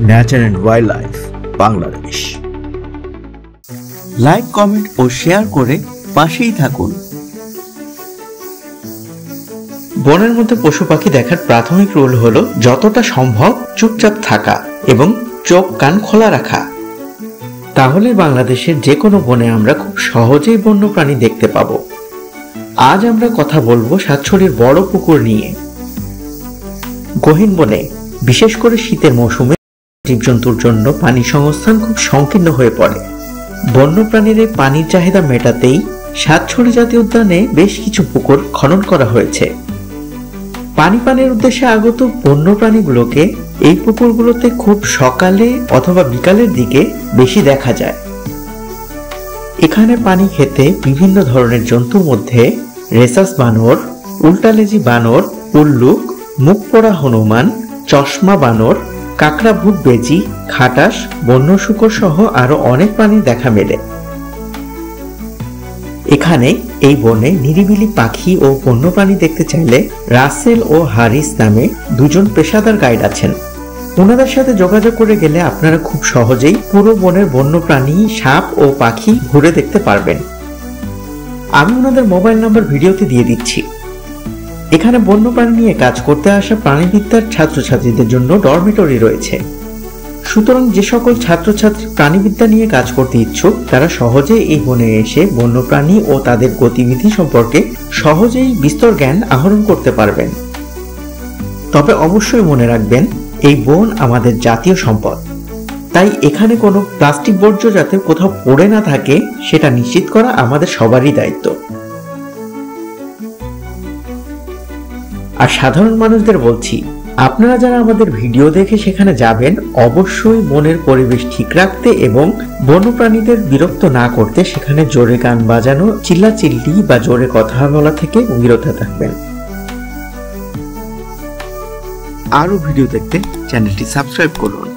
Nature and wild life Bangladesh. Like, comment ও share করে পাশেই থাকুন। বনের মধ্যে পশু পাখি দেখার প্রাথমিক রুল হলো যতটা সম্ভব চুপচাপ থাকা এবং চোখ কান খোলা রাখা। তাহলে বাংলাদেশের যে কোনো বনে আমরা খুব সহজেই বন্যপ্রাণী দেখতে পাবো। আজ আমরা কথা বলবো সাতছড়ির বড় পুকুর নিয়ে। গহীন বনে বিশেষ করে শীতের মৌসুমে জীবজন্তুর জন্য পানি সংস্থান খুব সংকীর্ণ হয়ে পড়ে। বন্যপ্রাণীর এই পানির চাহিদা মেটাতেই সাতছড়ি জাতীয় উদ্যানে বেশ কিছু পুকুর খনন করা হয়েছে। পানির উদ্দেশ্যে আগত বন্যপ্রাণীগুলোকে এই পুকুরগুলোতে খুব সকালে অথবা বিকালের দিকে বেশি দেখা যায়। এখানে পানি খেতে বিভিন্ন ধরনের জন্তুর মধ্যে রেসাস বানর, উল্টালেজি বানর, উল্লুক, মুখ পোড়া হনুমান, চশমা বানর, কাকড়া ভূত বেজি, খাটাস, বন্য শূকর সহ আরো অনেক প্রাণী দেখা মেলে। এখানে এই বনে নিরিবিলি পাখি ও বন্যপ্রাণী দেখতে চাইলে রাসেল ও হারিস নামে দুজন পেশাদার গাইড আছেন। ওনাদের সাথে যোগাযোগ করে গেলে আপনারা খুব সহজেই পুরো বনের বন্যপ্রাণী, সাপ ও পাখি ঘুরে দেখতে পারবেন। আমি ওনাদের মোবাইল নাম্বার ভিডিওতে দিয়ে দিচ্ছি। এখানে বন্যপ্রাণী নিয়ে কাজ করতে আসা প্রাণীবিদ্যার ছাত্রছাত্রীদের জন্য ডরমিটরি রয়েছে। সুতরাং যে সকল ছাত্রছাত্রী প্রাণীবিদ্যা নিয়ে কাজ করতে ইচ্ছুক তারা সহজে এই বনে এসে বন্যপ্রাণী ও তাদের গতিবিধি সম্পর্কে সহজেই বিস্তর জ্ঞান আহরণ করতে পারবেন। তবে অবশ্যই মনে রাখবেন, এই বন আমাদের জাতীয় সম্পদ, তাই এখানে কোনো প্লাস্টিক বর্জ্য যাতে কোথাও পড়ে না থাকে সেটা নিশ্চিত করা আমাদের সবারই দায়িত্ব। আর সাধারণ মানুষদের বলছি, আপনারা যারা আমাদের ভিডিও দেখে সেখানে যাবেন অবশ্যই বনের পরিবেশ ঠিক রাখতে এবং বন্যপ্রাণীদের বিরক্ত না করতে সেখানে জোরে গান বাজানো, চিল্লাচিল্লি বা জোরে কথা বলা থেকে বিরত থাকবেন। আরো ভিডিও দেখতে চ্যানেলটি সাবস্ক্রাইব করুন।